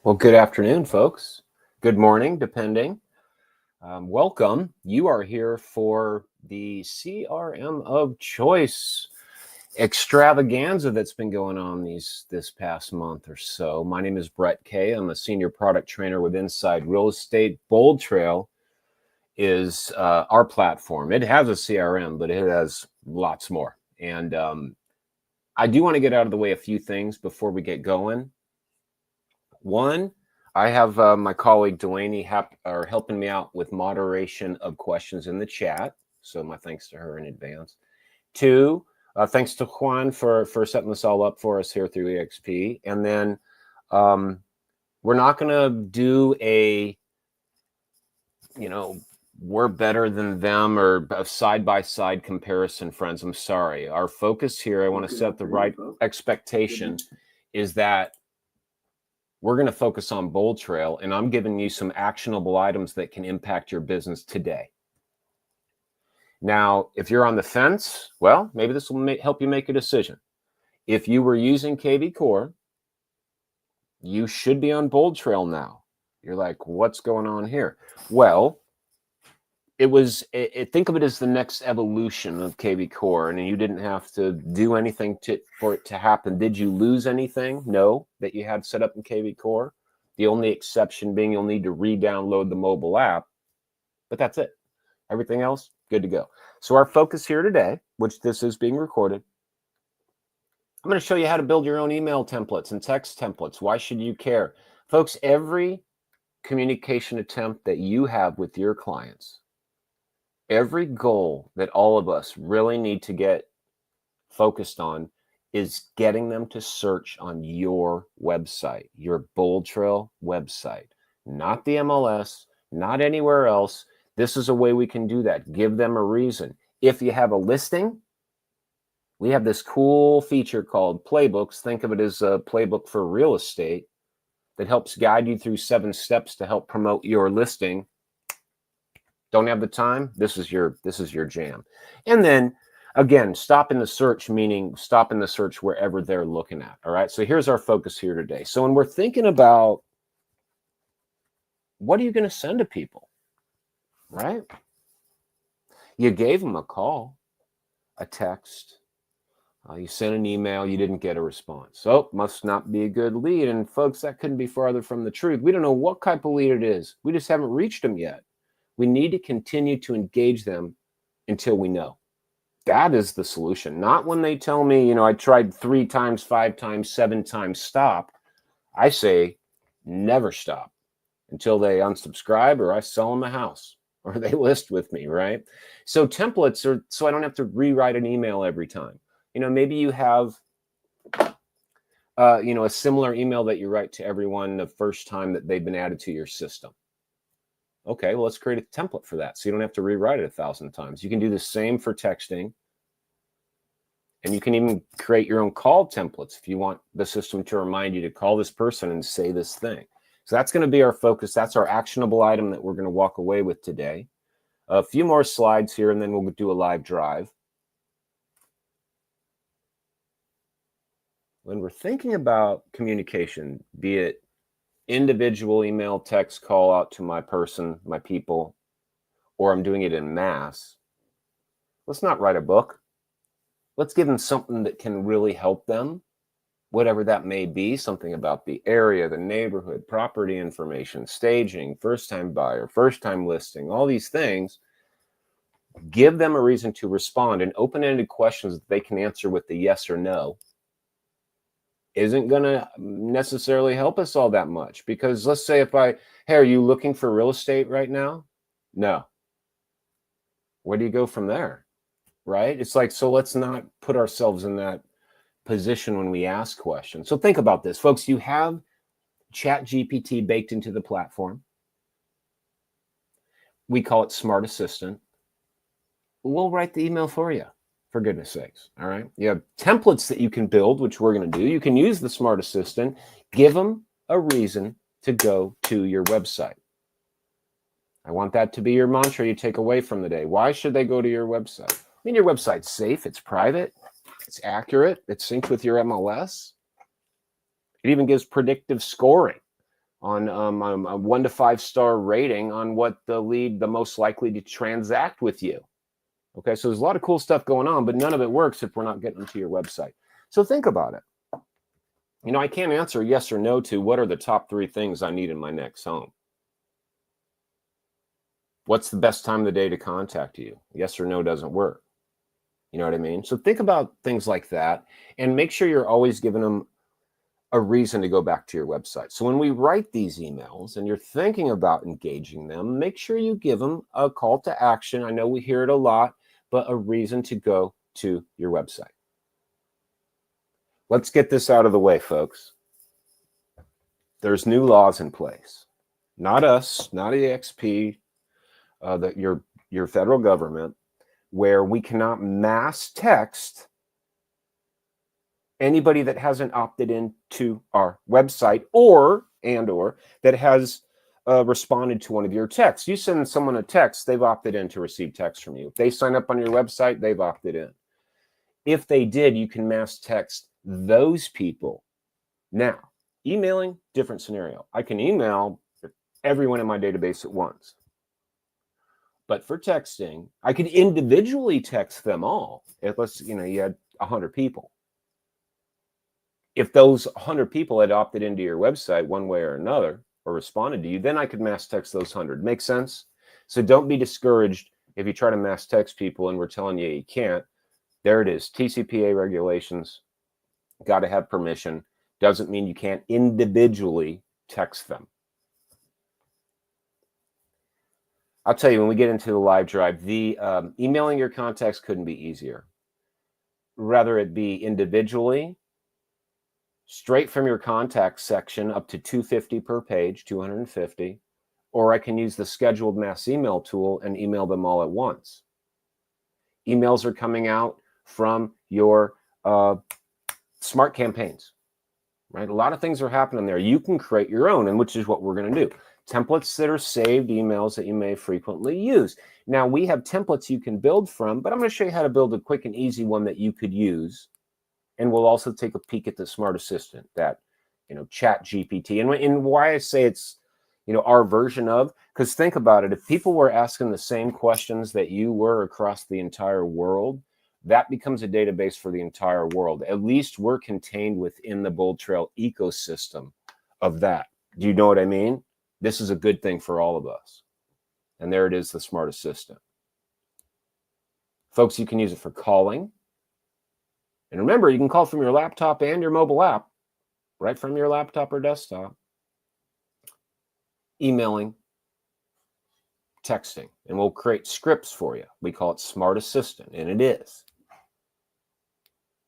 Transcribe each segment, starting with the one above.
Well, good afternoon, folks. Good morning, depending. Welcome. You are here for the CRM of choice extravaganza that's been going on this past month or so. My name is Brett Kay. I'm a senior product trainer with Inside Real Estate. BoldTrail is our platform. It has a CRM, but it has lots more. And I do want to get out of the way a few things before we get going. One, I have my colleague Delaney helping me out with moderation of questions in the chat. So my thanks to her in advance. Two, thanks to Juan for setting this all up for us here through EXP. And then we're not going to do a, we're better than them or a side-by-side comparison, friends. I'm sorry. Our focus here, I want to set the right expectation, is that we're going to focus on BoldTrail, and I'm giving you some actionable items that can impact your business today. Now, if you're on the fence, well, maybe this will help you make a decision. If you were using KV Core, you should be on BoldTrail now. You're like, what's going on here? Well, think of it as the next evolution of KV Core, and you didn't have to do anything for it to happen. Did you lose anything? No, that you had set up in KV Core. The only exception being you'll need to re-download the mobile app, but that's it. Everything else, good to go. So our focus here today, which this is being recorded, I'm going to show you how to build your own email templates and text templates. Why should you care? Folks, every communication attempt that you have with your clients, every goal that all of us really need to get focused on is getting them to search on your website, your BoldTrail website, not the MLS, not anywhere else. This is a way we can do that. Give them a reason. If you have a listing, we have this cool feature called Playbooks. Think of it as a playbook for real estate that helps guide you through 7 steps to help promote your listing. Don't have the time? This is your jam. And then again, stop in the search, meaning stop in the search wherever they're looking at. All right. So here's our focus here today. So when we're thinking about what are you going to send to people, right? You gave them a call, a text, you sent an email, you didn't get a response. So must not be a good lead. And folks, that couldn't be farther from the truth. We don't know what type of lead it is. We just haven't reached them yet. We need to continue to engage them until we know. That is the solution. Not when they tell me, I tried 3 times, 5 times, 7 times, stop. I say never stop until they unsubscribe or I sell them a house or they list with me, right? So templates are so I don't have to rewrite an email every time. Maybe you have, a similar email that you write to everyone the first time that they've been added to your system. Okay, well, let's create a template for that so you don't have to rewrite it 1,000 times. You can do the same for texting. And you can even create your own call templates if you want the system to remind you to call this person and say this thing. So that's going to be our focus. That's our actionable item that we're going to walk away with today. A few more slides here, and then we'll do a live drive. When we're thinking about communication, be it individual email, text, call out to my person, my people, or I'm doing it in mass, let's not write a book. Let's give them something that can really help them, whatever that may be, something about the area, the neighborhood, property information, staging, first-time buyer, first-time listing, all these things. Give them a reason to respond, and open-ended questions that they can answer with the yes or no isn't going to necessarily help us all that much. Because let's say hey, are you looking for real estate right now? No. Where do you go from there? Right? It's like, so let's not put ourselves in that position when we ask questions. So think about this, folks. You have ChatGPT baked into the platform. We call it Smart Assistant. We'll write the email for you, for goodness sakes. All right. You have templates that you can build, which we're going to do. You can use the Smart Assistant. Give them a reason to go to your website. I want that to be your mantra you take away from the day. Why should they go to your website? I mean, your website's safe, it's private, it's accurate, it's synced with your MLS. It even gives predictive scoring. on a 1 to 5 star rating on what the lead, the most likely to transact with you. Okay, so there's a lot of cool stuff going on, but none of it works if we're not getting to your website. So think about it. You know, I can't answer yes or no to what are the top 3 things I need in my next home. What's the best time of the day to contact you? Yes or no doesn't work. You know what I mean? So think about things like that and make sure you're always giving them a reason to go back to your website. So when we write these emails and you're thinking about engaging them, make sure you give them a call to action. I know we hear it a lot, but a reason to go to your website. Let's get this out of the way, folks. There's new laws in place. Not us, not EXP, your federal government, where we cannot mass text anybody that hasn't opted into our website or that has responded to one of your texts. You send someone a text, they've opted in to receive text from you. If they sign up on your website, they've opted in. If they did, you can mass text those people. Now, emailing, different scenario. I can email everyone in my database at once. But for texting, I could individually text them all. If you had 100 people. If those 100 people had opted into your website one way or another, or responded to you, then I could mass text those 100. Make sense? So don't be discouraged if you try to mass text people and we're telling you you can't. There it is. TCPA regulations. Got to have permission. Doesn't mean you can't individually text them. I'll tell you, when we get into the live drive, the emailing your contacts couldn't be easier. Rather it be individually, straight from your contacts section up to 250 per page, 250, or I can use the scheduled mass email tool and email them all at once. Emails are coming out from your smart campaigns, right? A lot of things are happening there. You can create your own, and which is what we're going to do. Templates that are saved emails that you may frequently use. Now, we have templates you can build from, but I'm going to show you how to build a quick and easy one that you could use. And we'll also take a peek at the Smart Assistant, that, Chat GPT. And why I say it's, our version of, because think about it. If people were asking the same questions that you were across the entire world, that becomes a database for the entire world. At least we're contained within the BoldTrail ecosystem of that. Do you know what I mean? This is a good thing for all of us. And there it is, the Smart Assistant. Folks, you can use it for calling. And remember, you can call from your laptop and your mobile app, right from your laptop or desktop. Emailing, texting, and we'll create scripts for you. We call it Smart Assistant, and it is.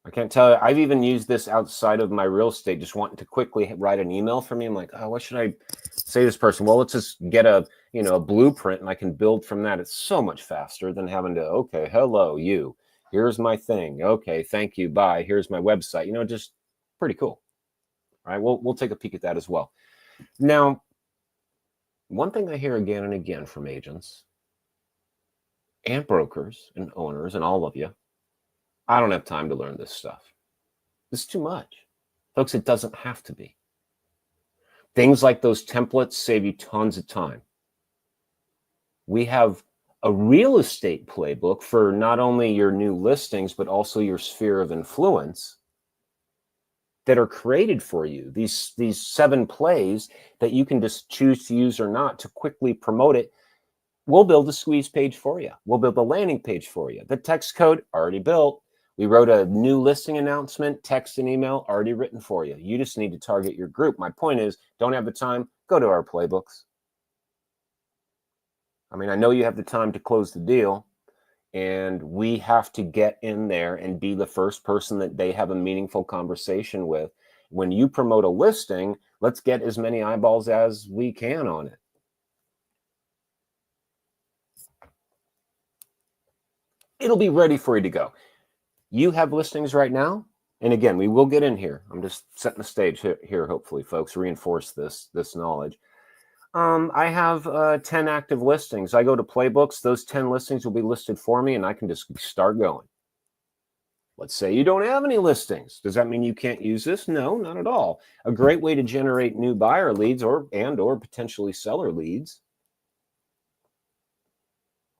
I can't tell you, I've even used this outside of my real estate, just wanting to quickly write an email for me. I'm like, oh, what should I say to this person? Well, let's just get a blueprint and I can build from that. It's so much faster than having to, okay, hello, you. Here's my thing. Okay, thank you. Bye. Here's my website. Just pretty cool. All right, we'll take a peek at that as well. Now, one thing I hear again and again from agents and brokers and owners and all of you, I don't have time to learn this stuff. It's too much. Folks, it doesn't have to be. Things like those templates save you tons of time. We have a real estate playbook for not only your new listings, but also your sphere of influence that are created for you. These 7 plays that you can just choose to use or not to quickly promote it. We'll build a squeeze page for you. We'll build a landing page for you. The text code already built. We wrote a new listing announcement, text and email already written for you. You just need to target your group. My point is, don't have the time, go to our playbooks. I mean, I know you have the time to close the deal, and we have to get in there and be the first person that they have a meaningful conversation with. When you promote a listing, let's get as many eyeballs as we can on it. It'll be ready for you to go. You have listings right now. And again, we will get in here. I'm just setting the stage here, hopefully, folks, reinforce this knowledge. I have 10 active listings. I go to Playbooks. Those 10 listings will be listed for me, and I can just start going. Let's say you don't have any listings. Does that mean you can't use this? No, not at all. A great way to generate new buyer leads or potentially seller leads.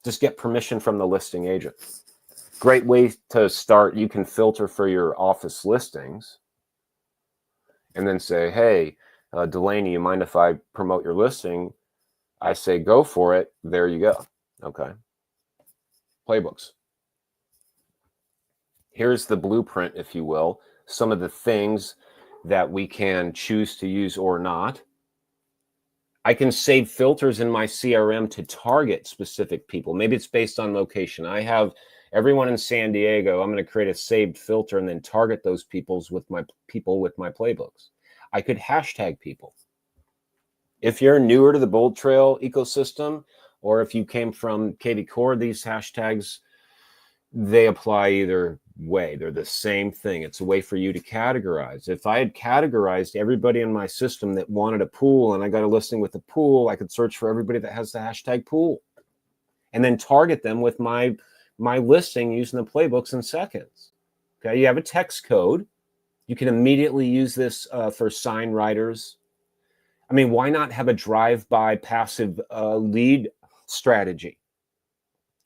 Just get permission from the listing agent. Great way to start. You can filter for your office listings and then say, hey, Delaney, you mind if I promote your listing? I say, go for it. There you go. Okay. Playbooks. Here's the blueprint, if you will, some of the things that we can choose to use or not. I can save filters in my CRM to target specific people. Maybe it's based on location. I have everyone in San Diego. I'm going to create a saved filter and then target those people with my playbooks. I could hashtag people. If you're newer to the BoldTrail ecosystem, or if you came from KB Core, these hashtags, they apply either way. They're the same thing. It's a way for you to categorize. If I had categorized everybody in my system that wanted a pool and I got a listing with a pool, I could search for everybody that has the hashtag pool and then target them with my listing using the playbooks in seconds. Okay, you have a text code. You can immediately use this for sign writers. I mean, why not have a drive-by passive lead strategy,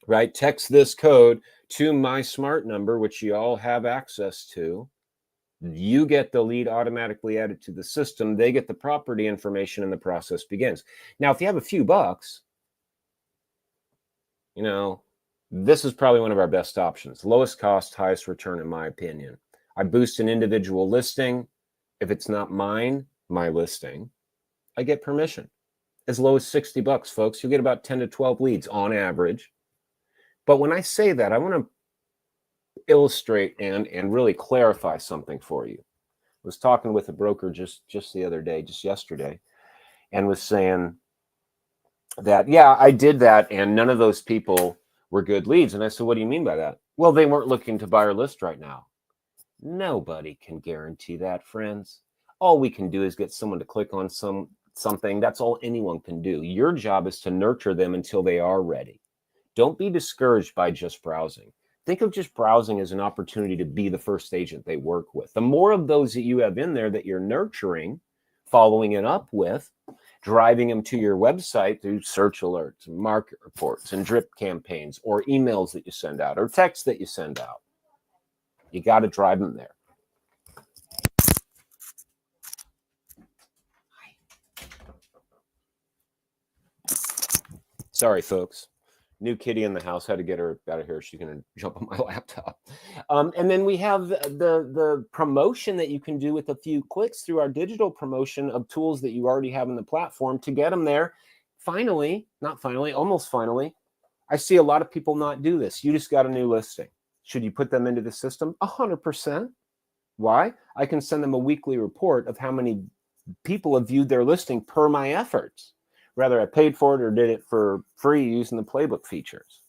right? Text this code to my smart number, which you all have access to. You get the lead automatically added to the system. They get the property information and the process begins. Now, if you have a few bucks, you know, this is probably one of our best options. Lowest cost, highest return, in my opinion. I boost an individual listing. If it's not my listing, I get permission. As low as 60 bucks, folks. You'll get about 10 to 12 leads on average. But when I say that, I want to illustrate and really clarify something for you. I was talking with a broker just the other day, just yesterday, and was saying that, yeah, I did that and none of those people were good leads. And I said, what do you mean by that? Well, they weren't looking to buy or list right now. Nobody can guarantee that, friends. All we can do is get someone to click on something. That's all anyone can do. Your job is to nurture them until they are ready. Don't be discouraged by just browsing. Think of just browsing as an opportunity to be the first agent they work with. The more of those that you have in there that you're nurturing, following it up with, driving them to your website through search alerts, market reports, and drip campaigns, or emails that you send out, or texts that you send out. You got to drive them there. Sorry, folks. New kitty in the house. Had to get her out of here. She's going to jump on my laptop. And then we have the promotion that you can do with a few clicks through our digital promotion of tools that you already have in the platform to get them there. Finally, not finally, almost finally, I see a lot of people not do this. You just got a new listing. Should you put them into the system? 100%. Why? I can send them a weekly report of how many people have viewed their listing per my efforts. Whether I paid for it or did it for free using the playbook features.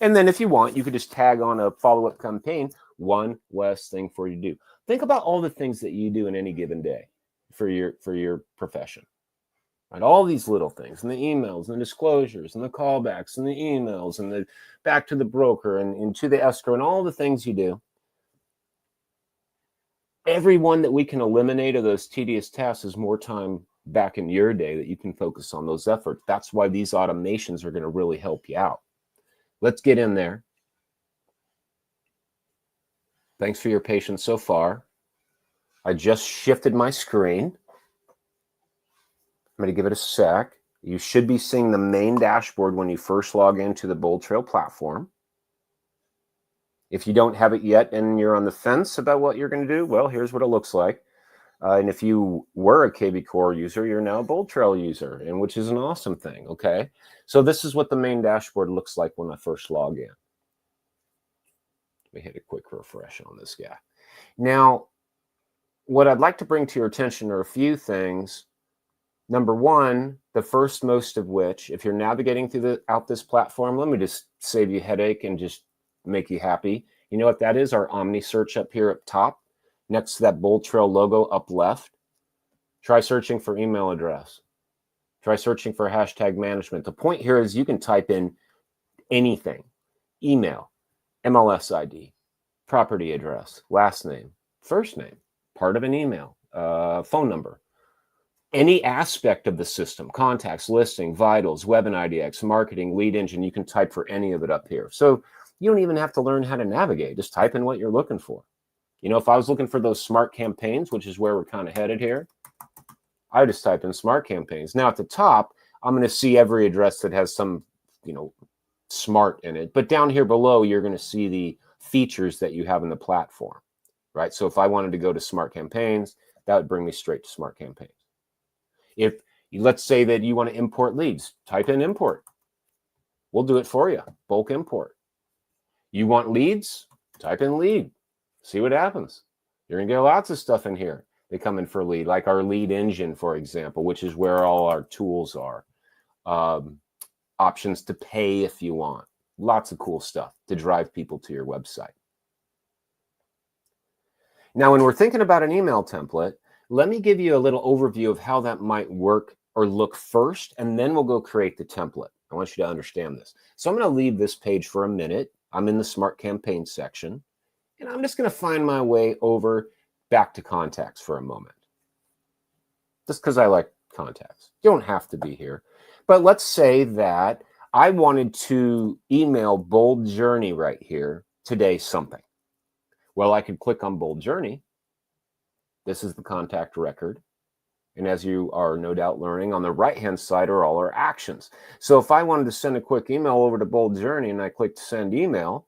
And then if you want, you could just tag on a follow-up campaign, one less thing for you to do. Think about all the things that you do in any given day for your profession. Right? All these little things, and the emails and the disclosures and the callbacks and the emails and the back to the broker and to the escrow and all the things you do. Every one that we can eliminate of those tedious tasks is more time back in your day that you can focus on those efforts. That's why these automations are going to really help you out. Let's get in there. Thanks for your patience so far. I just shifted my screen. I'm going to give it a sec. You should be seeing the main dashboard when you first log into the BoldTrail platform. If you don't have it yet and you're on the fence about what you're going to do, well, here's what it looks like. And if you were a KB Core user, you're now a BoldTrail user, and which is an awesome thing, okay? So this is what the main dashboard looks like when I first log in. Let me hit a quick refresh on this guy. Now, what I'd like to bring to your attention are a few things. Number one, the first most of which, if you're navigating through this platform, let me just save you a headache and just make you happy. You know what that is? Our Omni search up here up top. Next to that BoldTrail logo up left, try searching for email address. Try searching for hashtag management. The point here is you can type in anything, email, MLS ID, property address, last name, first name, part of an email, phone number, any aspect of the system, contacts, listing, vitals, web and IDX, marketing, lead engine, you can type for any of it up here. So you don't even have to learn how to navigate. Just type in what you're looking for. You know, if I was looking for those smart campaigns, which is where we're kind of headed here, I just type in smart campaigns. Now at the top, I'm going to see every address that has some, you know, smart in it. But down here below, you're going to see the features that you have in the platform, right? So if I wanted to go to smart campaigns, that would bring me straight to smart campaigns. If let's say that you want to import leads, type in import. We'll do it for you. Bulk import. You want leads? Type in lead. See what happens. You're going to get lots of stuff in here. They come in for lead, like our lead engine, for example, which is where all our tools are. Options to pay if you want. Lots of cool stuff to drive people to your website. Now, when we're thinking about an email template, let me give you a little overview of how that might work or look first, and then we'll go create the template. I want you to understand this. So I'm going to leave this page for a minute. I'm in the Smart Campaign section, and I'm just going to find my way over back to contacts for a moment. Just because I like contacts. You don't have to be here. But let's say that I wanted to email Bold Journey right here today something. Well, I could click on Bold Journey. This is the contact record. And as you are no doubt learning, on the right-hand side are all our actions. So if I wanted to send a quick email over to Bold Journey and I clicked send email,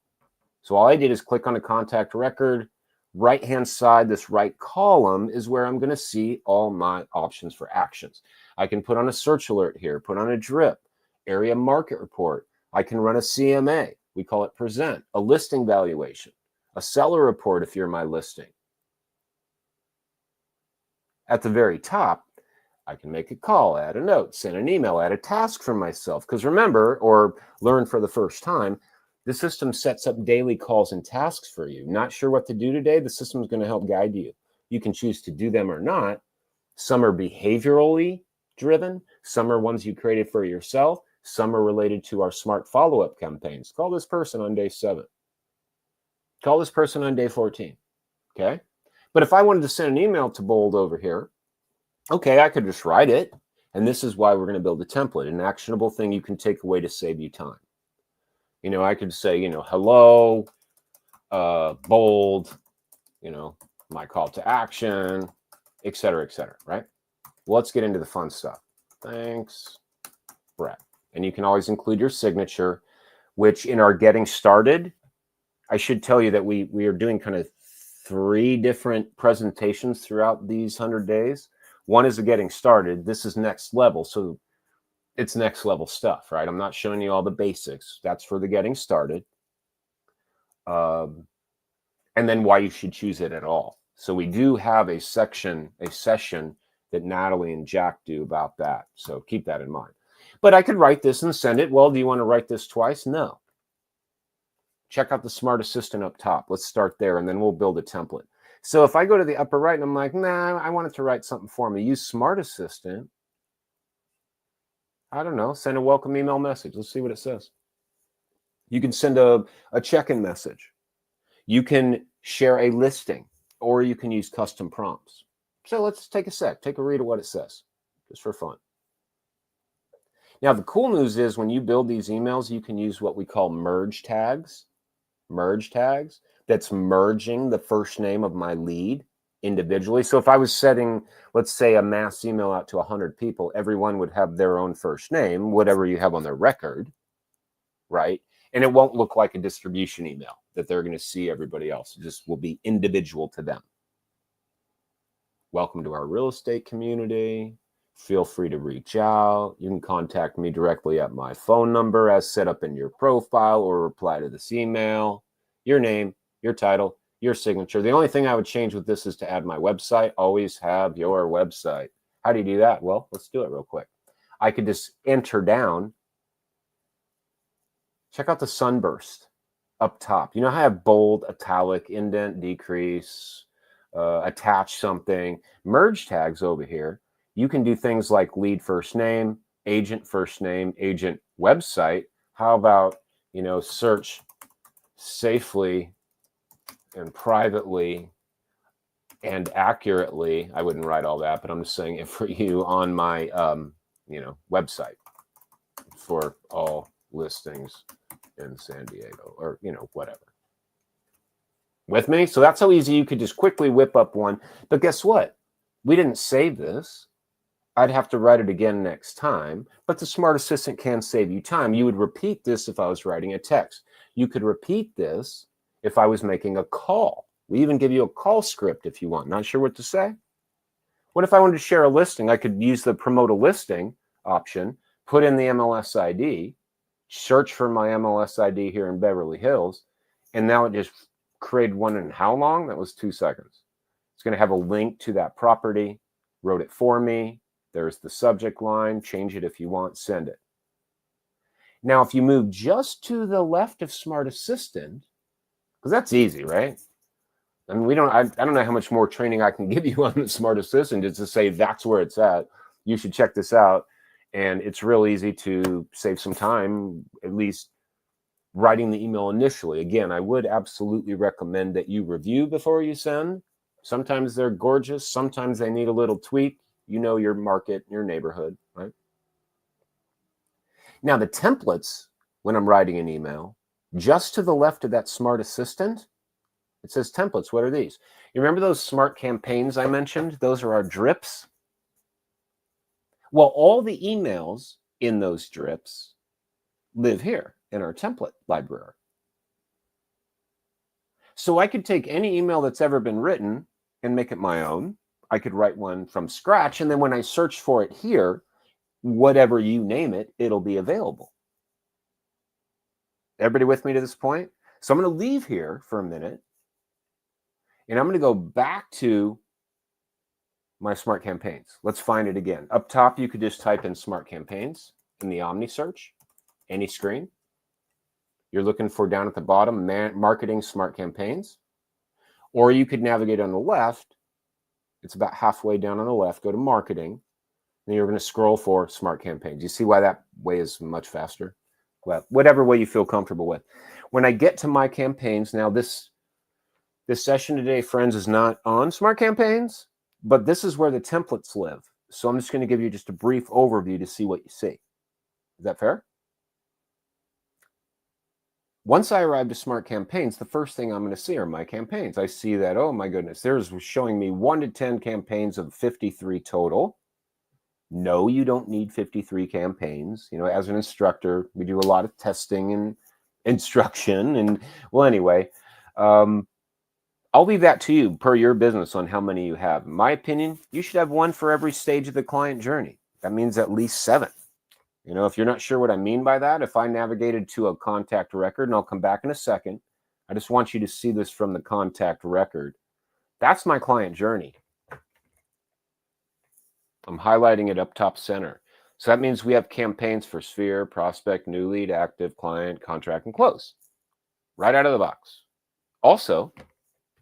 so all I did is click on a contact record. Right-hand side, this right column is where I'm going to see all my options for actions. I can put on a search alert here, put on a drip, area market report. I can run a CMA. We call it present, a listing valuation, a seller report if you're my listing. At the very top, I can make a call, add a note, send an email, add a task for myself. Because remember, or learn for the first time, the system sets up daily calls and tasks for you. Not sure what to do today? The system is going to help guide you. You can choose to do them or not. Some are behaviorally driven. Some are ones you created for yourself. Some are related to our smart follow-up campaigns. Call this person on day 7. Call this person on day 14. Okay? But if I wanted to send an email to Bold over here, okay, I could just write it. And this is why we're going to build a template, an actionable thing you can take away to save you time. You know, I could say, you know, hello, Bold, you know, my call to action, et cetera, right? Well, let's get into the fun stuff. Thanks, Brett. And you can always include your signature, which in our getting started, I should tell you that we are doing kind of 3 different presentations throughout these 100 days. One is a getting started. This is next level. So it's next level stuff, right? I'm not showing you all the basics. That's for the getting started. And then why you should choose it at all. So we do have a session that Natalie and Jack do about that. So keep that in mind. But I could write this and send it. Well, do you want to write this twice? No. Check out the Smart Assistant up top. Let's start there, and then we'll build a template. So if I go to the upper right and I'm like, nah, I want it to write something for me. Use Smart Assistant. I don't know, send a welcome email message. Let's see what it says. You can send a check-in message. You can share a listing, or you can use custom prompts. So let's take a sec, take a read of what it says, just for fun. Now, the cool news is when you build these emails, you can use what we call merge tags. Merge tags, that's merging the first name of my lead individually. So if I was setting, let's say, a mass email out to 100 people, everyone would have their own first name, whatever you have on their record, right? And it won't look like a distribution email that they're going to see everybody else. It just will be individual to them. Welcome to our real estate community. Feel free to reach out. You can contact me directly at my phone number as set up in your profile, or reply to this email, your name, your title, your signature. The only thing I would change with this is to add my website. Always have your website. How do you do that? Well, let's do it real quick. I could just enter down. Check out the sunburst up top. You know how I have bold, italic, indent, decrease, attach something, merge tags over here. You can do things like lead first name, agent website. How about, you know, search safely and privately and accurately. I wouldn't write all that, but I'm just saying it for you on my, website for all listings in San Diego, or, whatever. With me? So that's how easy you could just quickly whip up one. But guess what? We didn't save this. I'd have to write it again next time, but the Smart Assistant can save you time. You would repeat this if I was writing a text. You could repeat this if I was making a call. We even give you a call script if you want. Not sure what to say? What if I wanted to share a listing? I could use the promote a listing option, put in the MLS ID, search for my MLS ID here in Beverly Hills, and now it just created one in how long? That was 2 seconds. It's going to have a link to that property, wrote it for me. There's the subject line, change it if you want, send it. Now, if you move just to the left of Smart Assistant, because that's easy, right? I mean, I don't know how much more training I can give you on the Smart Assistant just to say that's where it's at. You should check this out. And it's real easy to save some time, at least writing the email initially. Again, I would absolutely recommend that you review before you send. Sometimes they're gorgeous. Sometimes they need a little tweak. You know your market, your neighborhood, right? Now, the templates, when I'm writing an email, just to the left of that Smart Assistant, it says templates. What are these? You remember those smart campaigns I mentioned? Those are our drips. Well, all the emails in those drips live here in our template library. So I could take any email that's ever been written and make it my own. I could write one from scratch, and then when I search for it here, whatever you name it, it'll be available. Everybody with me to this point? So I'm going to leave here for a minute, and I'm going to go back to my Smart Campaigns. Let's find it again. Up top, you could just type in Smart Campaigns in the Omni search, any screen. You're looking for down at the bottom, Marketing Smart Campaigns. Or you could navigate on the left. It's about halfway down on the left. Go to Marketing. Then you're going to scroll for Smart Campaigns. You see why that way is much faster? Well, whatever way you feel comfortable with. When I get to my campaigns, now this session today, friends, is not on Smart Campaigns, but this is where the templates live. So I'm just going to give you just a brief overview to see what you see. Is that fair? Once I arrive to Smart Campaigns, the first thing I'm going to see are my campaigns. I see that, oh my goodness, there's showing me 1 to 10 campaigns of 53 total. No, you don't need 53 campaigns. As an instructor, we do a lot of testing and instruction. And well, anyway, I'll leave that to you per your business on how many you have. In my opinion, you should have one for every stage of the client journey. That means at least 7. If you're not sure what I mean by that, if I navigated to a contact record, and I'll come back in a second, I just want you to see this from the contact record. That's my client journey. I'm highlighting it up top center. So that means we have campaigns for sphere, prospect, new lead, active, client, contract, and close. Right out of the box. Also,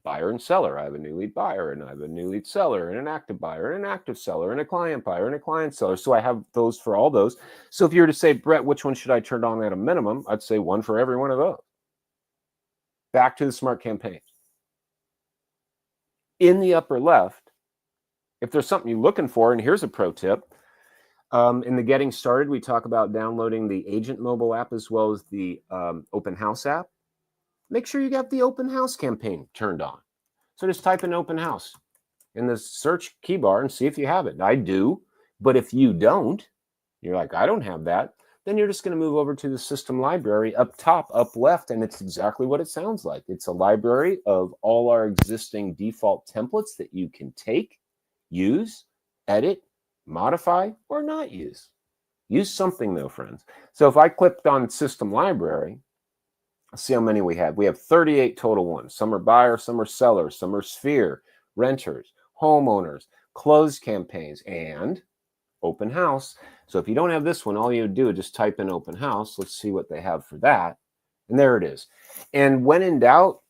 buyer and seller. I have a new lead buyer, and I have a new lead seller, and an active buyer, and an active seller, and a client buyer, and a client seller. So I have those for all those. So if you were to say, Brett, which one should I turn on at a minimum? I'd say one for every one of those. Back to the Smart Campaigns. In the upper left, if there's something you're looking for, and here's a pro tip. In the Getting Started, we talk about downloading the Agent mobile app as well as the Open House app. Make sure you got the Open House campaign turned on. So just type in Open House in the search key bar and see if you have it. I do, but if you don't, you're like, I don't have that, then you're just going to move over to the system library up top, up left, and it's exactly what it sounds like. It's a library of all our existing default templates that you can take, use, edit, modify, or not use. Use something though, friends. So if I clicked on System Library, let's see how many we have. We have 38 total ones. Some are buyer, some are seller, some are sphere, renters, homeowners, closed campaigns, and Open House. So if you don't have this one, all you do is just type in Open House. Let's see what they have for that. And there it is. And when in doubt,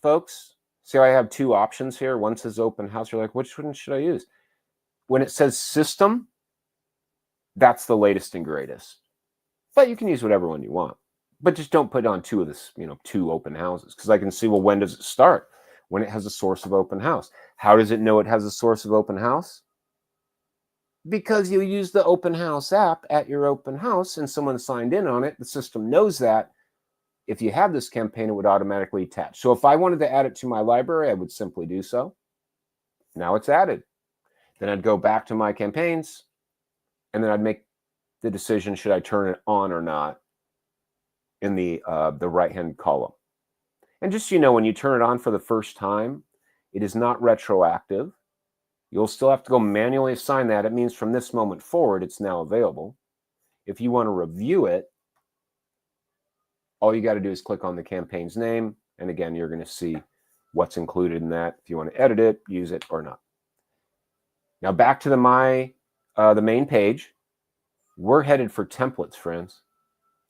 folks, see how I have 2 options here. One says Open House. You're like, which one should I use? When it says System, that's the latest and greatest. But you can use whatever one you want. But just don't put on two open houses, because I can see, well, when does it start? When it has a source of open house. How does it know it has a source of open house? Because you use the open house app at your open house and someone signed in on it. The system knows that. If you have this campaign, it would automatically attach. So if I wanted to add it to my library, I would simply do so. Now it's added. Then I'd go back to my campaigns, and then I'd make the decision, should I turn it on or not, in the right-hand column. And just so you know, when you turn it on for the first time, it is not retroactive. You'll still have to go manually assign that. It means from this moment forward, it's now available. If you want to review it, all you got to do is click on the campaign's name. And again, you're going to see what's included in that. If you want to edit it, use it, or not. Now back to the main page. We're headed for templates, friends.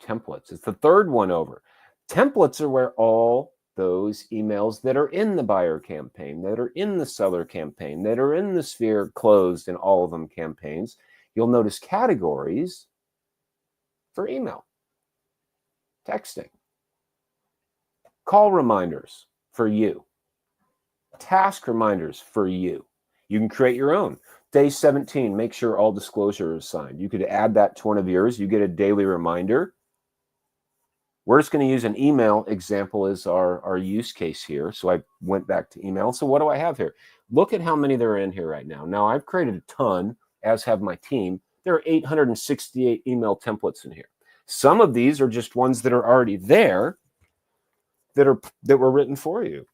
Templates. It's the third one over. Templates are where all those emails that are in the buyer campaign, that are in the seller campaign, that are in the sphere closed in all of them campaigns, you'll notice categories for email, texting, call reminders for you, task reminders for you. You can create your own. Day 17, make sure all disclosure is signed. You could add that to one of yours. You get a daily reminder. We're just going to use an email example as our use case here. So I went back to email. So what do I have here? Look at how many there are in here right now. Now, I've created a ton, as have my team. There are 868 email templates in here. Some of these are just ones that are already there that were written for you.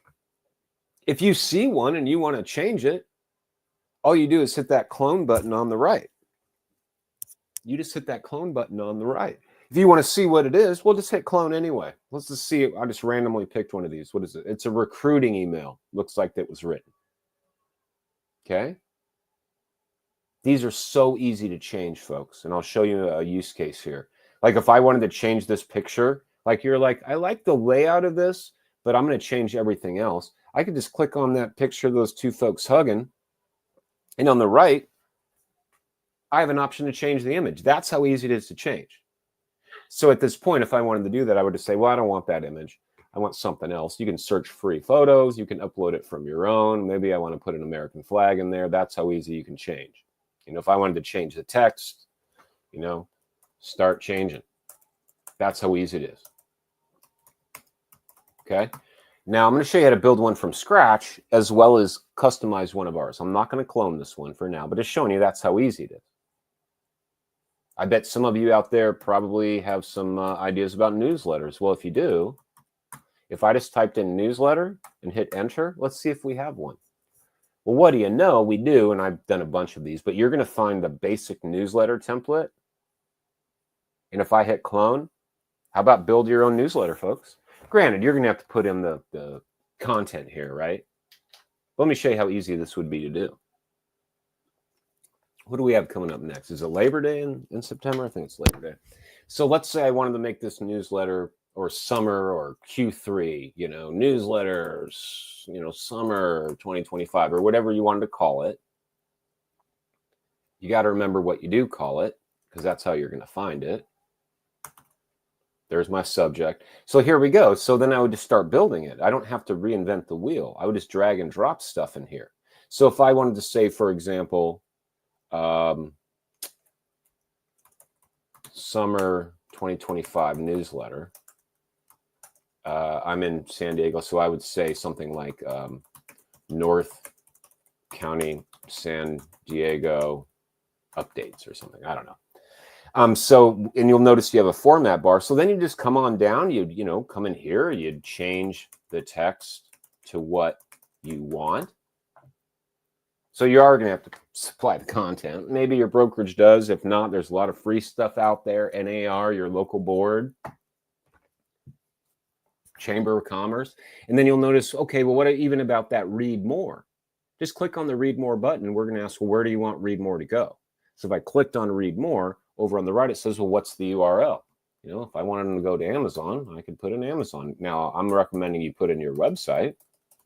If you see one and you want to change it, all you do is hit that clone button on the right. You just hit that clone button on the right. If you want to see what it is, we'll just hit clone anyway. Let's just see it. I just randomly picked one of these. What is it? It's a recruiting email. Looks like that was written. Okay. These are so easy to change, folks. And I'll show you a use case here. Like if I wanted to change this picture, like you're like, I like the layout of this, but I'm going to change everything else. I could just click on that picture of those two folks hugging. And on the right, I have an option to change the image. That's how easy it is to change. So at this point, if I wanted to do that, I would just say, well, I don't want that image. I want something else. You can search free photos. You can upload it from your own. Maybe I want to put an American flag in there. That's how easy you can change. If I wanted to change the text, start changing. That's how easy it is. Okay. Now I'm going to show you how to build one from scratch as well as customize one of ours. I'm not going to clone this one for now, but just showing you that's how easy it is. I bet some of you out there probably have some ideas about newsletters. Well, if you do, if I just typed in newsletter and hit enter, let's see if we have one. Well, what do you know? We do, and I've done a bunch of these, but you're going to find the basic newsletter template. And if I hit clone, how about build your own newsletter, folks? Granted, you're going to have to put in the content here, right? Let me show you how easy this would be to do. What do we have coming up next? Is it Labor Day in September? I think it's Labor Day. So let's say I wanted to make this newsletter or summer or Q3, newsletters, summer 2025 or whatever you wanted to call it. You got to remember what you do call it because that's how you're going to find it. There's my subject. So here we go. So then I would just start building it. I don't have to reinvent the wheel. I would just drag and drop stuff in here. So if I wanted to say, for example, summer 2025 newsletter. I'm in San Diego, so I would say something like North County San Diego updates or something. I don't know. And you'll notice you have a format bar. So then you just come on down, you'd come in here, you'd change the text to what you want. So you are going to have to supply the content. Maybe your brokerage does. If not, there's a lot of free stuff out there. NAR, your local board, Chamber of Commerce. And then you'll notice, okay, well, what even about that read more? Just click on the read more button. We're going to ask, well, where do you want read more to go? So if I clicked on read more, over on the right, it says, well, what's the URL? If I wanted them to go to Amazon, I could put in Amazon. Now, I'm recommending you put in your website.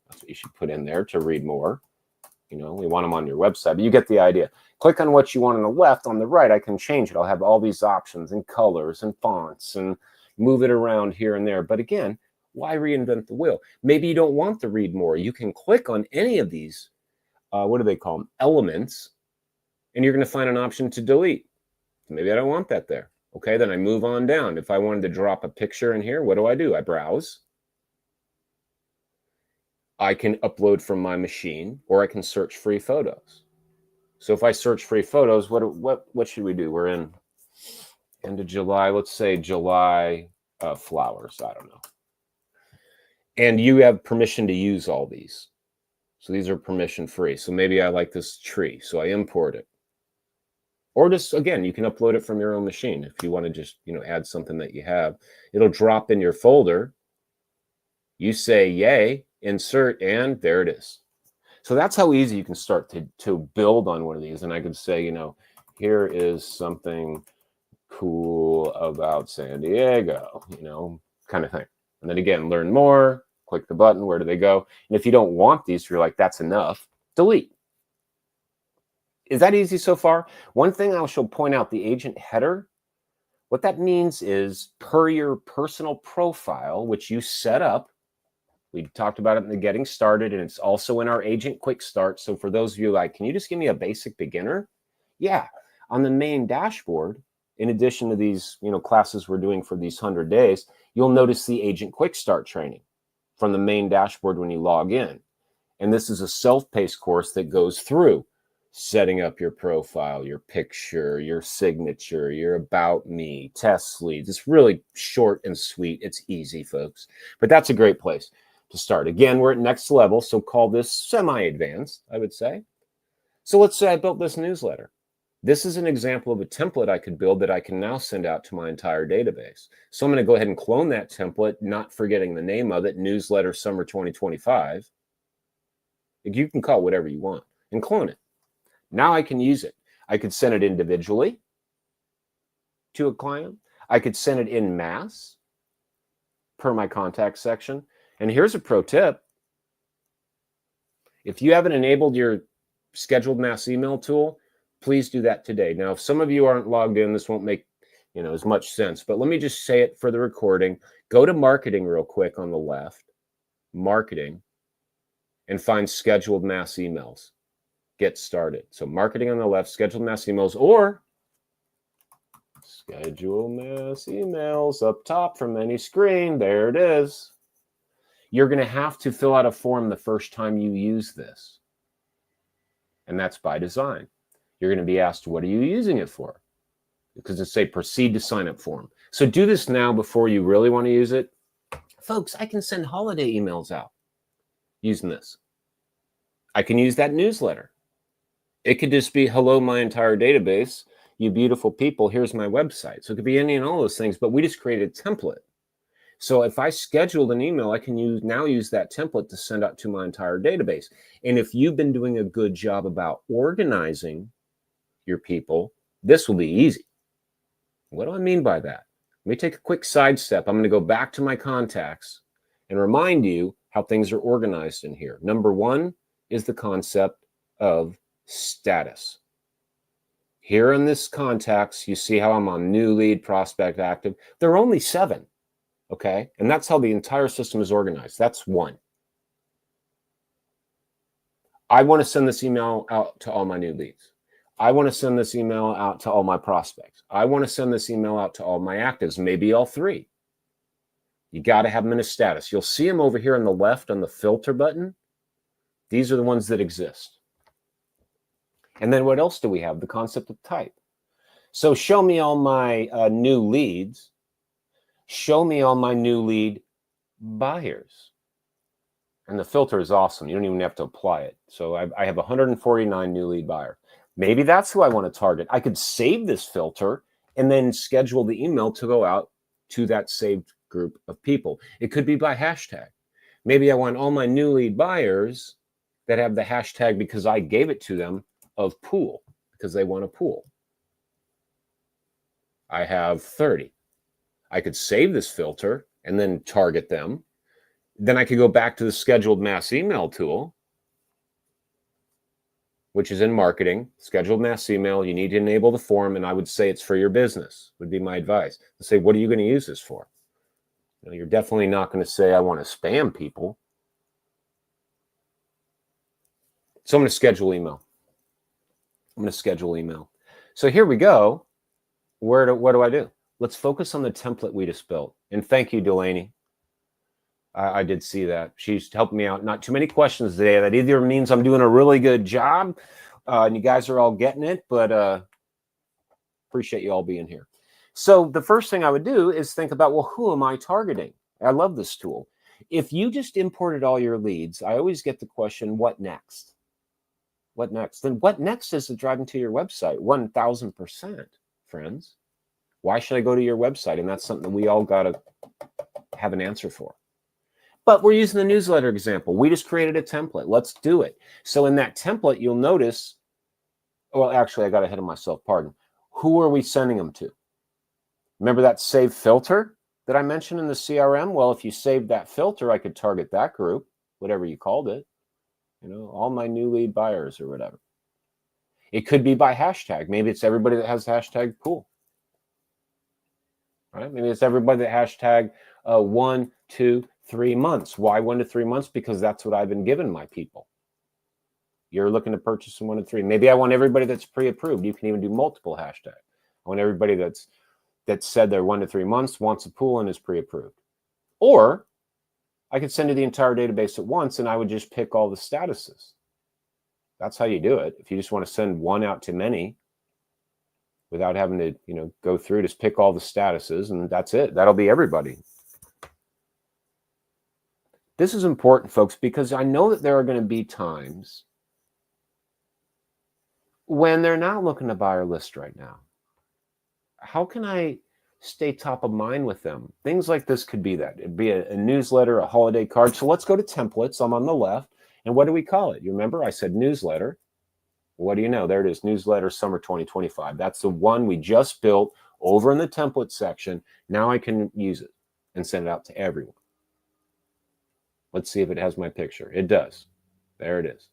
That's what you should put in there to read more. We want them on your website, but you get the idea. Click on what you want on the left. On the right, I can change it. I'll have all these options and colors and fonts and, move it around here and there. But again, why reinvent the wheel? Maybe you don't want to read more. You can click on any of these, what do they call them? Elements, and you're going to find an option to delete. Maybe I don't want that there. Okay, then I move on down. If I wanted to drop a picture in here, what do? I browse. I can upload from my machine, or I can search free photos. So if I search free photos, what should we do? We're in end of July. Let's say July flowers. I don't know. And you have permission to use all these. So these are permission free. So maybe I like this tree, so I import it. Or just, again, you can upload it from your own machine. If you want to just, add something that you have, it'll drop in your folder. You say, yay, insert, and there it is. So that's how easy you can start to build on one of these. And I could say, here is something cool about San Diego, kind of thing. And then again, learn more, click the button, where do they go? And if you don't want these, you're like, that's enough, delete. Is that easy so far? One thing I shall point out, the agent header, what that means is per your personal profile, which you set up. We talked about it in the getting started, and it's also in our agent quick start. So for those of you like, can you just give me a basic beginner? Yeah, on the main dashboard, in addition to these classes we're doing for these 100 days, you'll notice the agent quick start training from the main dashboard when you log in. And this is a self-paced course that goes through setting up your profile, your picture, your signature, your about me, test leads. It's really short and sweet. It's easy, folks. But that's a great place to start. Again, we're at next level, so call this semi-advanced, I would say. So let's say I built this newsletter. This is an example of a template I could build that I can now send out to my entire database. So I'm going to go ahead and clone that template, not forgetting the name of it, Newsletter Summer 2025. You can call it whatever you want and clone it. Now I can use it. I could send it individually to a client. I could send it in mass per my contact section. And here's a pro tip. If you haven't enabled your scheduled mass email tool, please do that today. Now, if some of you aren't logged in, this won't make as much sense, but let me just say it for the recording. Go to marketing real quick on the left, marketing, and find scheduled mass emails. Get started. So marketing on the left, scheduled mass emails, or schedule mass emails up top from any screen. There it is. You're going to have to fill out a form the first time you use this. And that's by design. You're going to be asked, what are you using it for? Because it say proceed to sign up form. So do this now before you really want to use it. Folks, I can send holiday emails out using this. I can use that newsletter. It could just be, hello, my entire database, you beautiful people, here's my website. So it could be any and all those things, but we just created a template. So if I scheduled an email, I can now use that template to send out to my entire database. And if you've been doing a good job about organizing your people, this will be easy. What do I mean by that? Let me take a quick sidestep. I'm going to go back to my contacts and remind you how things are organized in here. Number one is the concept of status. Here in this contacts, you see how I'm on new lead, prospect, active. There are only 7, okay? And that's how the entire system is organized. That's 1. I want to send this email out to all my new leads. I want to send this email out to all my prospects. I want to send this email out to all my actives, maybe all 3. You got to have them in a status. You'll see them over here on the left on the filter button. These are the ones that exist. And then what else do we have? The concept of type. So show me all my new leads. Show me all my new lead buyers. And the filter is awesome. You don't even have to apply it. So I have 149 new lead buyers. Maybe that's who I want to target. I could save this filter and then schedule the email to go out to that saved group of people. It could be by hashtag. Maybe I want all my new lead buyers that have the hashtag because I gave it to them of pool, because they want a pool. I have 30. I could save this filter and then target them. Then I could go back to the scheduled mass email tool, which is in marketing, scheduled mass email. You need to enable the form, and I would say it's for your business, would be my advice. To say, what are you going to use this for? You know, you're definitely not going to say, I want to spam people. So I'm going to schedule email. So here we go. What do I do? Let's focus on the template we just built. And thank you, Delaney. I did see that. She's helped me out. Not too many questions today. That either means I'm doing a really good job and you guys are all getting it, but appreciate you all being here. So the first thing I would do is think about, well, who am I targeting? I love this tool. If you just imported all your leads, I always get the question, what next? What next? Then what next is to drive them to your website? 1000%, friends. Why should I go to your website? And that's something that we all got to have an answer for. But we're using the newsletter example. We just created a template. Let's do it. So in that template, you'll notice, well, actually, I got ahead of myself, pardon. Who are we sending them to? Remember that save filter that I mentioned in the CRM? Well, if you saved that filter, I could target that group, whatever you called it. You know, all my new lead buyers or whatever. It could be by hashtag. Maybe it's everybody that has hashtag pool. Right? Maybe it's everybody that hashtag 1, 2, 3 months. Why 1 to 3 months? Because that's what I've been giving my people. You're looking to purchase in 1 to 3. Maybe I want everybody that's pre-approved. You can even do multiple hashtags. I want everybody that said they're 1 to 3 months, wants a pool, and is pre-approved. Or I could send you the entire database at once, and I would just pick all the statuses. That's how you do it. If you just want to send one out to many without having to, you know, go through, just pick all the statuses, and that's it. That'll be everybody. This is important, folks, because I know that there are going to be times when they're not looking to buy our list right now. How can I stay top of mind with them? Things like this could be that. It'd be a newsletter, a holiday card. So let's go to templates. I'm on the left. And what do we call it? You remember I said newsletter. What do you know? There it is, newsletter summer 2025. That's the one we just built over in the template section. Now I can use it and send it out to everyone. Let's see if it has my picture. It does. There it is.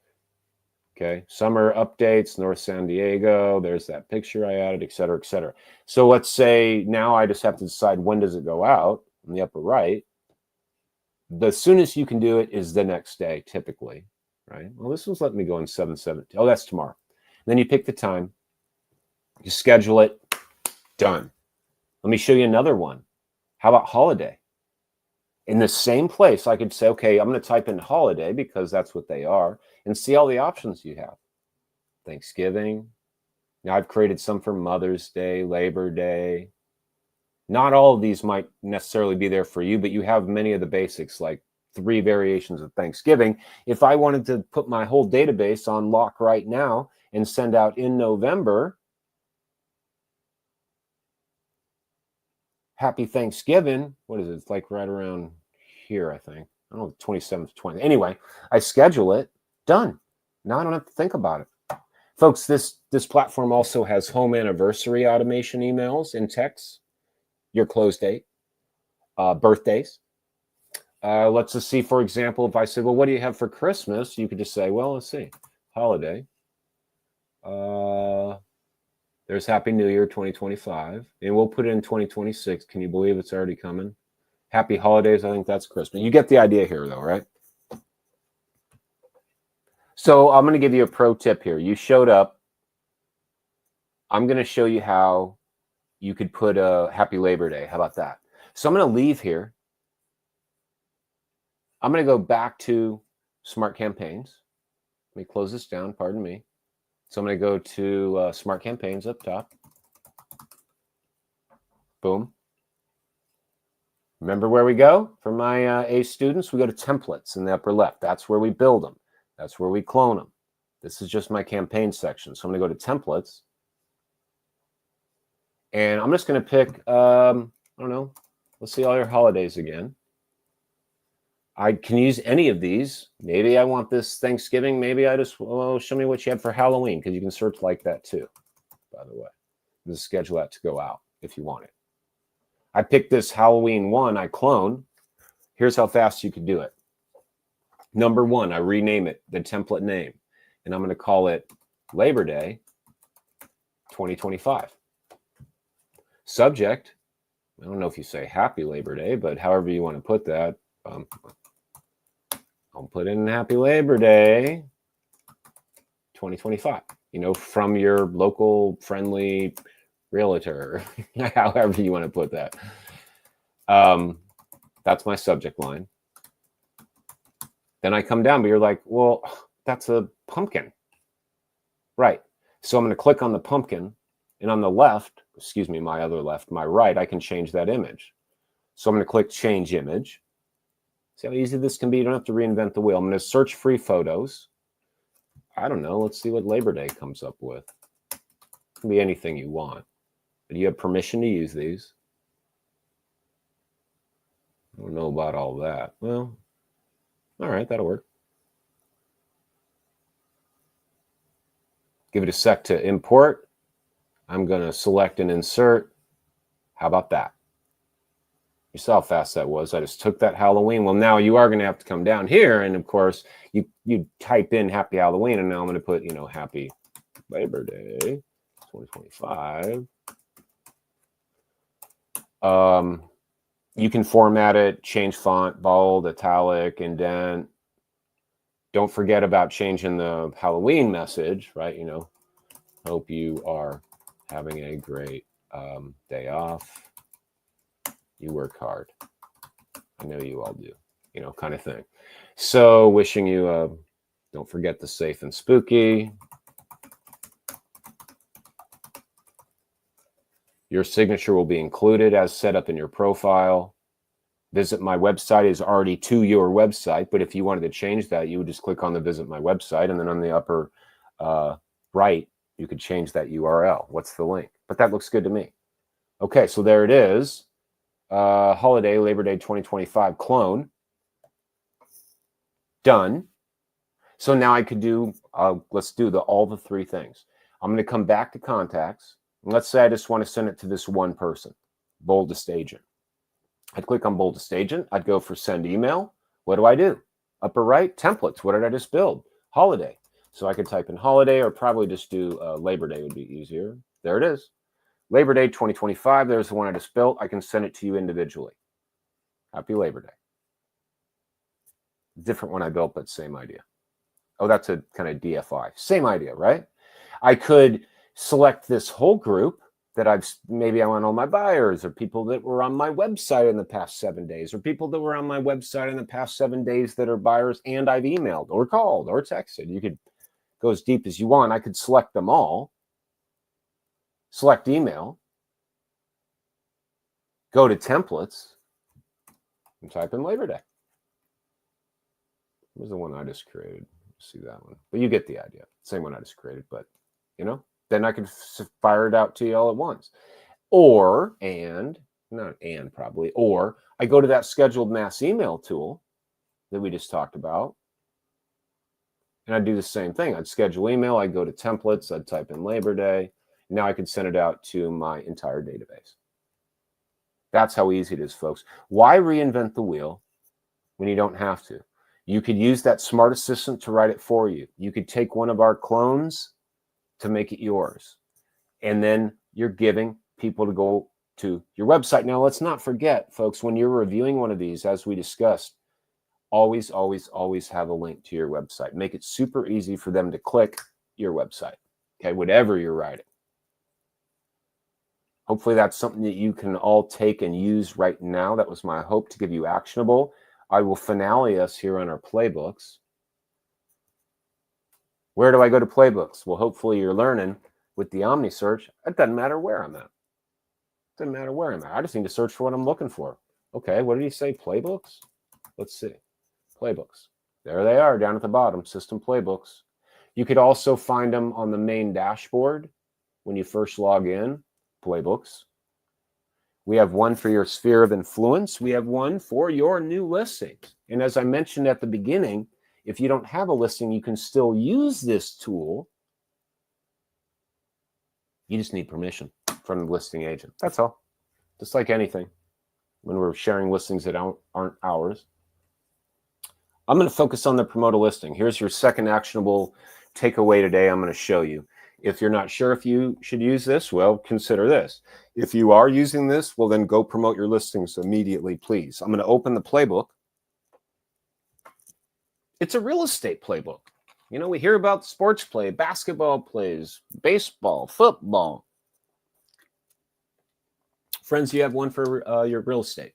Okay, summer updates, North San Diego. There's that picture I added, et cetera, et cetera. So let's say now I just have to decide when does it go out in the upper right. The soonest you can do it is the next day, typically, right? Well, this one's letting me go in 7/17. Oh, that's tomorrow. And then you pick the time, you schedule it, done. Let me show you another one. How about holiday? In the same place, I could say, okay, I'm going to type in holiday because that's what they are and see all the options you have. Thanksgiving. Now I've created some for Mother's Day, Labor Day. Not all of these might necessarily be there for you, but you have many of the basics, like 3 variations of Thanksgiving. If I wanted to put my whole database on lock right now and send out in November, Happy Thanksgiving. What is it? It's like right around here, I think. I don't know, 27th, 20th. Anyway, I schedule it. Done. Now I don't have to think about it. Folks, this platform also has home anniversary automation emails and texts, your close date, birthdays. Let's just see, for example, if I said, well, what do you have for Christmas? You could just say, well, let's see, holiday. There's Happy New Year 2025, and we'll put it in 2026. Can you believe it's already coming? Happy holidays. I think that's Christmas. You get the idea here, though, right? So I'm going to give you a pro tip here. You showed up. I'm going to show you how you could put a Happy Labor Day. How about that? So I'm going to leave here. I'm going to go back to Smart Campaigns. Let me close this down. Pardon me. So I'm going to go to Smart Campaigns up top. Boom. Remember where we go? For my A students, we go to templates in the upper left. That's where we build them. That's where we clone them. This is just my campaign section. So I'm going to go to templates. And I'm just going to pick, I don't know, let's see all your holidays again. I can use any of these. Maybe I want this Thanksgiving. Maybe I just, well, show me what you have for Halloween, because you can search like that too, by the way. Just schedule that to go out if you want it. I picked this Halloween one, I clone. Here's how fast you could do it. Number 1, I rename it, the template name, and I'm going to call it Labor Day 2025. Subject, I don't know if you say Happy Labor Day, but however you want to put that, I'll put in Happy Labor Day 2025, you know, from your local friendly realtor, however you want to put that. That's my subject line. Then I come down, but you're like, well, that's a pumpkin. Right. So I'm going to click on the pumpkin, and on the left, excuse me, my other left, my right, I can change that image. So I'm going to click Change Image. See how easy this can be? You don't have to reinvent the wheel. I'm going to search free photos. I don't know. Let's see what Labor Day comes up with. It can be anything you want. But you have permission to use these. I don't know about all that. Well, all right, that'll work. Give it a sec to import. I'm going to select and insert. How about that? You saw how fast that was. I just took that Halloween. Well, now you are going to have to come down here. And of course, you type in Happy Halloween. And now I'm going to put, you know, Happy Labor Day 2025. You can format it, change font, bold, italic, indent. Don't forget about changing the Halloween message, right? You know, hope you are having a great day off. You work hard. I know you all do, you know, kind of thing. So wishing you, don't forget the safe and spooky. Your signature will be included as set up in your profile. Visit my website is already to your website, but if you wanted to change that, you would just click on the visit my website, and then on the upper right, you could change that URL. What's the link? But that looks good to me. Okay, so there it is. Holiday, Labor Day 2025 clone. Done. So now I could do, let's do all the three things. I'm going to come back to contacts. And let's say I just want to send it to this one person, boldest agent. I'd click on boldest agent. I'd go for send email. What do? Upper right, templates. What did I just build? Holiday. So I could type in holiday, or probably just do Labor Day would be easier. There it is. Labor Day 2025. There's the one I just built. I can send it to you individually. Happy Labor Day. Different one I built, but same idea. Oh, that's a kind of DFI. Same idea, right? I could select this whole group that maybe I want all my buyers, or people that were on my website in the past 7 days, or people that were on my website in the past 7 days that are buyers and I've emailed or called or texted. You could go as deep as you want. I could select them all, select email, go to templates, and type in Labor Day. Here's the one I just created. See that one, but you get the idea. Same one I just created, but you know, then I could fire it out to you all at once. Or, or I go to that scheduled mass email tool that we just talked about, and I'd do the same thing. I'd schedule email, I'd go to templates, I'd type in Labor Day. Now I could send it out to my entire database. That's how easy it is, folks. Why reinvent the wheel when you don't have to? You could use that smart assistant to write it for you. You could take one of our clones to make it yours. And then you're giving people to go to your website. Now, let's not forget, folks, when you're reviewing one of these, as we discussed, always, always, always have a link to your website. Make it super easy for them to click your website, okay, whatever you're writing. Hopefully that's something that you can all take and use right now. That was my hope, to give you actionable. I will finale us here on our playbooks. Where do I go to playbooks? Well, hopefully you're learning with the Omni search. It doesn't matter where I'm at. It doesn't matter where I'm at. I just need to search for what I'm looking for. Okay, what did he say? Playbooks? Let's see. Playbooks. There they are down at the bottom, system playbooks. You could also find them on the main dashboard when you first log in, playbooks. We have one for your sphere of influence. We have one for your new listings. And as I mentioned at the beginning, if you don't have a listing, you can still use this tool. You just need permission from the listing agent. That's all. Just like anything when we're sharing listings that aren't ours. I'm going to focus on the promote a listing. Here's your second actionable takeaway today. I'm going to show you. If you're not sure if you should use this, well, consider this. If you are using this, well, then go promote your listings immediately, please. I'm going to open the playbook. It's a real estate playbook. You know, we hear about sports play, basketball plays, baseball, football. Friends, you have one for your real estate.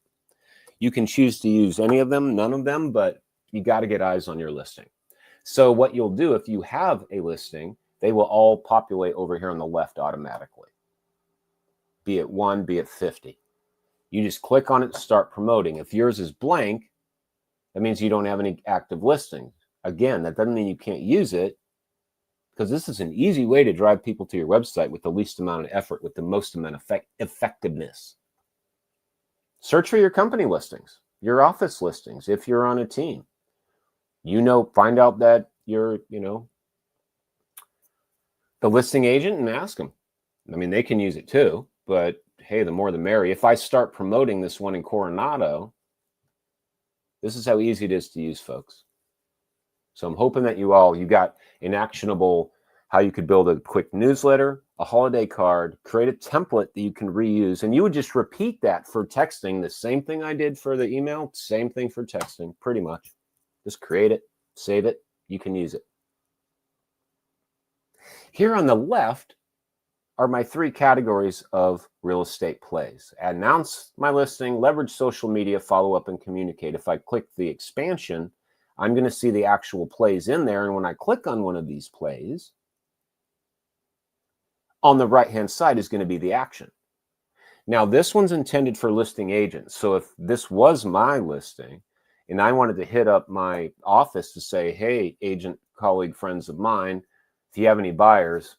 You can choose to use any of them, none of them, but you got to get eyes on your listing. So what you'll do if you have a listing, they will all populate over here on the left automatically. Be it 1, be it 50. You just click on it, start promoting. If yours is blank, that means you don't have any active listings. Again, that doesn't mean you can't use it, because this is an easy way to drive people to your website with the least amount of effort, with the most amount of effectiveness. Search for your company listings, your office listings. If you're on a team, find out that you're, the listing agent and ask them. I mean, they can use it too, but hey, the more the merry. If I start promoting this one in Coronado, this is how easy it is to use, folks. So I'm hoping that you got an actionable, how you could build a quick newsletter, a holiday card, create a template that you can reuse. And you would just repeat that for texting. The same thing I did for the email, same thing for texting, pretty much. Just create it, save it, you can use it. Here on the left are my 3 categories of real estate plays. Announce my listing, leverage social media, follow up, and communicate. If I click the expansion, I'm going to see the actual plays in there. And when I click on one of these plays, on the right-hand side is going to be the action. Now, this one's intended for listing agents. So if this was my listing and I wanted to hit up my office to say, hey, agent, colleague, friends of mine, if you have any buyers,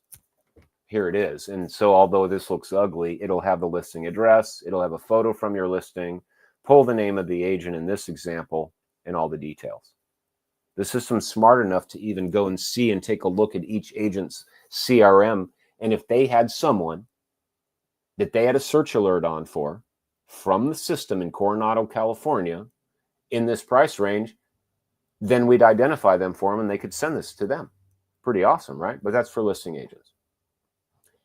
here it is. And so although this looks ugly, it'll have the listing address, it'll have a photo from your listing, pull the name of the agent in this example, and all the details. The system's smart enough to even go and see and take a look at each agent's CRM. And if they had someone that they had a search alert on for from the system in Coronado, California, in this price range, then we'd identify them for them and they could send this to them. Pretty awesome, right? But that's for listing agents.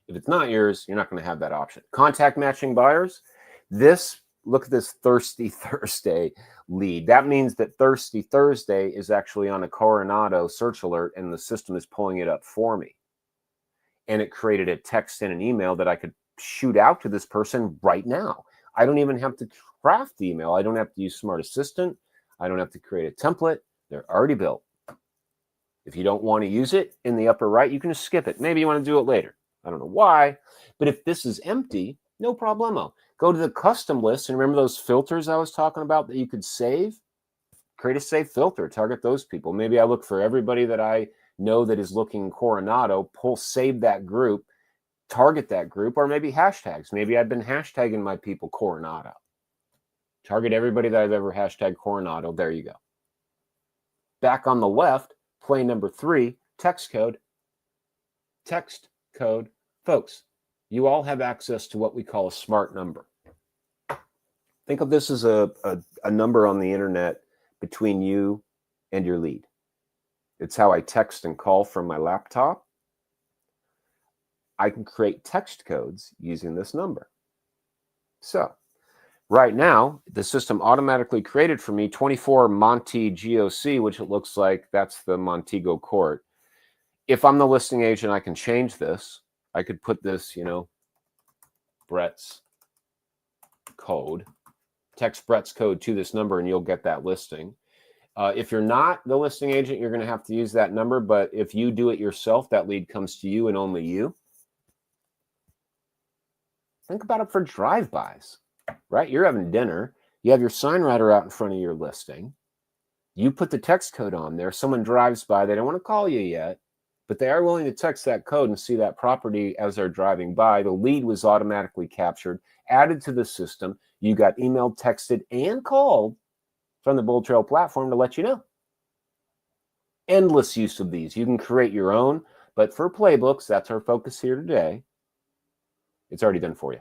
If it's not yours, you're not going to have that option. Contact matching buyers. Look at this Thirsty Thursday lead. That means that Thirsty Thursday is actually on a Coronado search alert and the system is pulling it up for me. And it created a text and an email that I could shoot out to this person right now. I don't even have to craft the email. I don't have to use Smart Assistant. I don't have to create a template. They're already built. If you don't want to use it in the upper right, you can just skip it. Maybe you want to do it later. I don't know why, but if this is empty, no problemo. Go to the custom list and remember those filters I was talking about that you could save? Create a save filter, target those people. Maybe I look for everybody that I know that is looking in Coronado, save that group, target that group, or maybe hashtags. Maybe I've been hashtagging my people Coronado. Target everybody that I've ever hashtagged Coronado. There you go. Back on the left, play number 3, text code. Text code. Folks, you all have access to what we call a smart number. Think of this as a number on the internet between you and your lead. It's how I text and call from my laptop. I can create text codes using this number. So right now, the system automatically created for me 24 Monte GOC, which it looks like that's the Montego Court. If I'm the listing agent, I can change this. I could put this, Brett's code, text Brett's code to this number, and you'll get that listing. If you're not the listing agent, you're going to have to use that number. But if you do it yourself, that lead comes to you and only you. Think about it for drive-bys, right? You're having dinner. You have your sign writer out in front of your listing. You put the text code on there. Someone drives by. They don't want to call you yet, but they are willing to text that code and see that property as they're driving by. The lead was automatically captured, added to the system. You got emailed, texted, and called from the BoldTrail platform to let you know. Endless use of these. You can create your own, but for Playbooks, that's our focus here today. It's already done for you.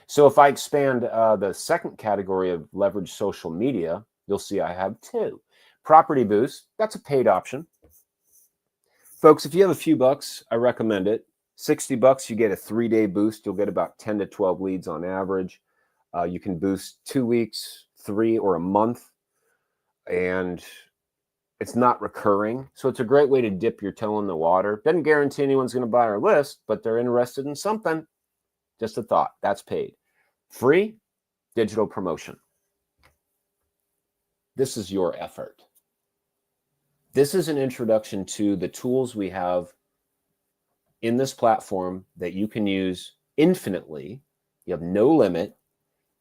So if I expand the second category of leverage social media, you'll see I have 2. Property Boost, that's a paid option. Folks, if you have a few bucks, I recommend it. $60, you get a 3-day boost. You'll get about 10 to 12 leads on average. You can boost 2 weeks, 3, or a month, and it's not recurring. So it's a great way to dip your toe in the water. Doesn't guarantee anyone's going to buy our list, but they're interested in something. Just a thought. That's paid. Free digital promotion. This is your effort. This is an introduction to the tools we have in this platform that you can use infinitely. You have no limit.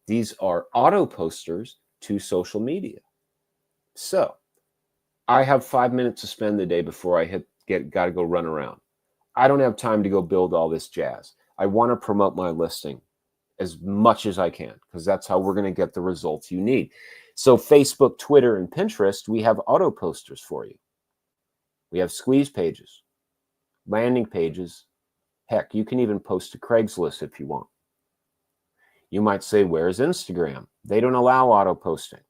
These are auto posters to social media. So I have 5 minutes to spend the day before I got to go run around. I don't have time to go build all this jazz. I want to promote my listing as much as I can, because that's how we're going to get the results you need. So Facebook, Twitter, and Pinterest, we have auto posters for you. We have squeeze pages, landing pages. Heck, you can even post to Craigslist if you want. You might say, where's Instagram? They don't allow auto posting.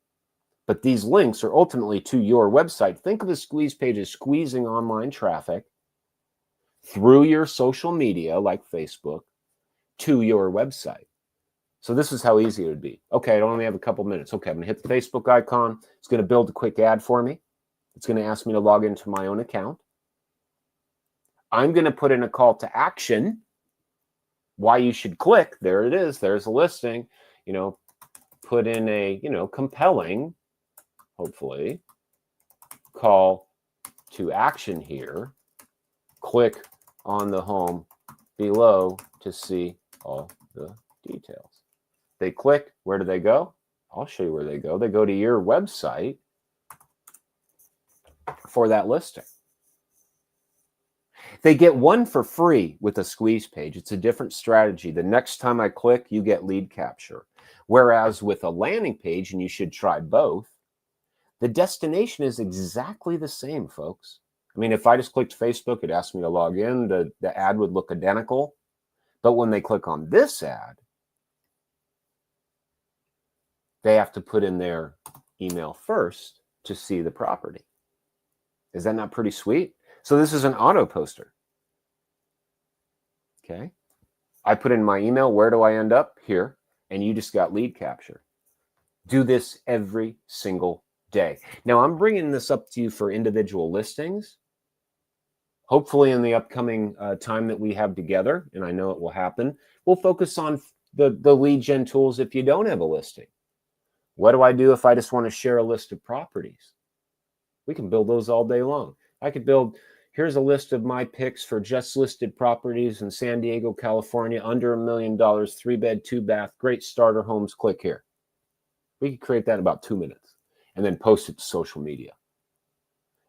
But these links are ultimately to your website. Think of a squeeze page as squeezing online traffic through your social media, like Facebook, to your website. So this is how easy it would be. Okay, I only have a couple minutes. Okay, I'm going to hit the Facebook icon. It's going to build a quick ad for me. It's going to ask me to log into my own account. I'm going to put in a call to action. Why you should click. There it is. There's a listing. Put in a, compelling, hopefully, call to action here. Click on the home below to see all the details. They click. Where do they go? I'll show you where they go. They go to your website for that listing. They get one for free with a squeeze page. It's a different strategy. The next time I click, you get lead capture. Whereas with a landing page, and you should try both, the destination is exactly the same, folks. I mean, if I just clicked Facebook, it asked me to log in. The ad would look identical. But when they click on this ad, they have to put in their email first to see the property. Is that not pretty sweet? So this is an auto poster. Okay. I put in my email. Where do I end up? Here. And you just got lead capture. Do this every single day. Now, I'm bringing this up to you for individual listings. Hopefully in the upcoming time that we have together, and I know it will happen, we'll focus on the lead gen tools if you don't have a listing. What do I do if I just want to share a list of properties? We can build those all day long. I could build, here's a list of my picks for just listed properties in San Diego, California, under $1 million, 3-bed, 2-bath, great starter homes. Click here. We could create that in about 2 minutes and then post it to social media.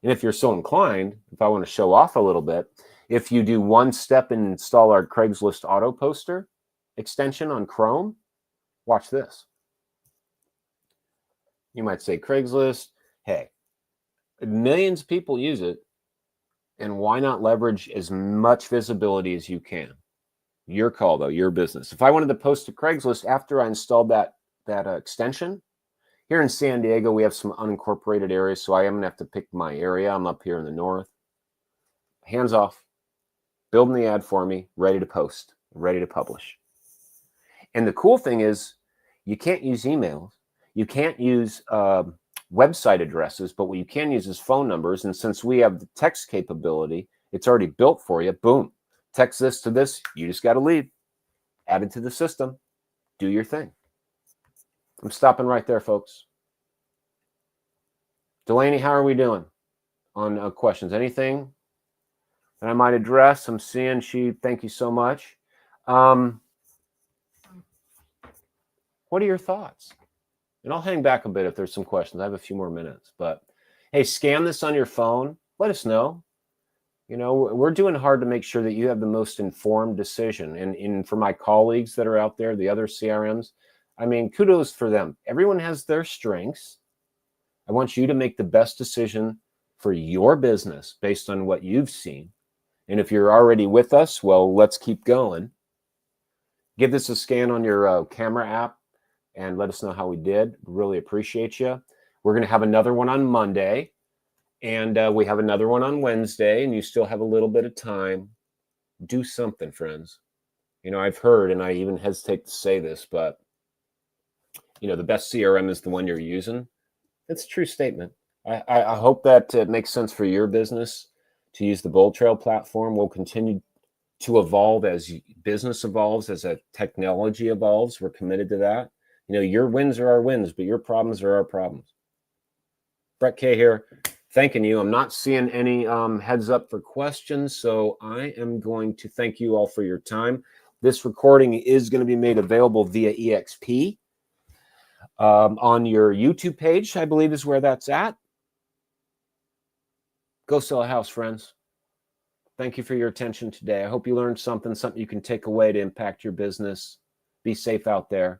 And if you're so inclined, if I want to show off a little bit, if you do one step and install our Craigslist auto poster extension on Chrome, watch this. You might say, Craigslist, hey, millions of people use it, and why not leverage as much visibility as you can? Your call, though, your business. If I wanted to post to Craigslist after I installed that extension, here in San Diego, we have some unincorporated areas, so I am going to have to pick my area. I'm up here in the north. Hands off, building the ad for me, ready to post, ready to publish. And the cool thing is you can't use emails. You can't use website addresses, but what you can use is phone numbers. And since we have the text capability, it's already built for you. Boom. Text this to this. You just got a lead. Add it to the system. Do your thing. I'm stopping right there, folks. Delaney, how are we doing on questions? Anything that I might address? I'm seeing thank you so much. What are your thoughts? And I'll hang back a bit if there's some questions. I have a few more minutes, but hey, scan this on your phone. Let us know. We're doing hard to make sure that you have the most informed decision. And for my colleagues that are out there, the other CRMs, I mean, kudos for them. Everyone has their strengths. I want you to make the best decision for your business based on what you've seen. And if you're already with us, well, let's keep going. Give this a scan on your camera app and let us know how we did. Really appreciate you. We're going to have another one on Monday, and we have another one on Wednesday, and you still have a little bit of time. do something, friends. You know, I've heard, and I even hesitate to say this, but, you know, the best CRM is the one you're using. It's a true statement. I hope that it makes sense for your business to use the BoldTrail platform. We'll continue to evolve as business evolves, as a technology evolves. We're committed to that. You know, your wins are our wins, but your problems are our problems. Brett K here, thanking you. I'm not seeing any heads up for questions, so I am going to thank you all for your time. This recording is going to be made available via EXP on your YouTube page, I believe is where that's at. Go sell a house, friends. Thank you for your attention today. I hope you learned something you can take away to impact your business. Be safe out there.